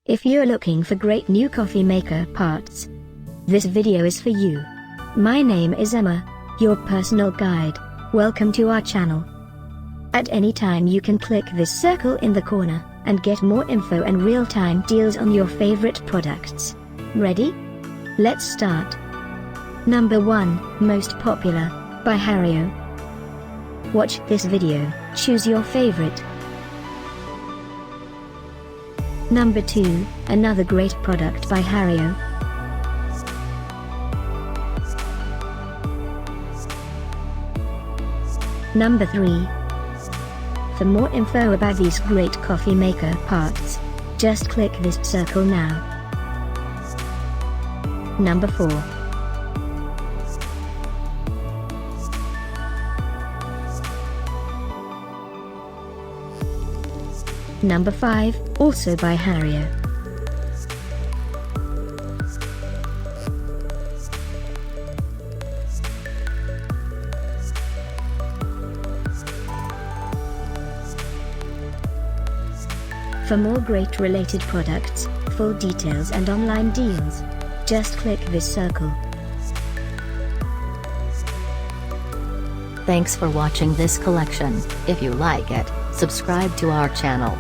If you're looking for great new coffee maker parts, this video is for you. My name is Emma, your personal guide. Welcome to our channel. At any time you can click this circle in the corner, and get more info and real-time deals on your favorite products. Ready? Let's start. Number 1, Most Popular, by Hario. Watch this video, choose your favorite. Number 2, another great product by Hario. Number 3. For more info about these great coffee maker parts, just click this circle now. Number 4. Number 5, also by Hario. For more great related products, full details and online deals, just click this circle. Thanks for watching this collection. If you like it, subscribe to our channel.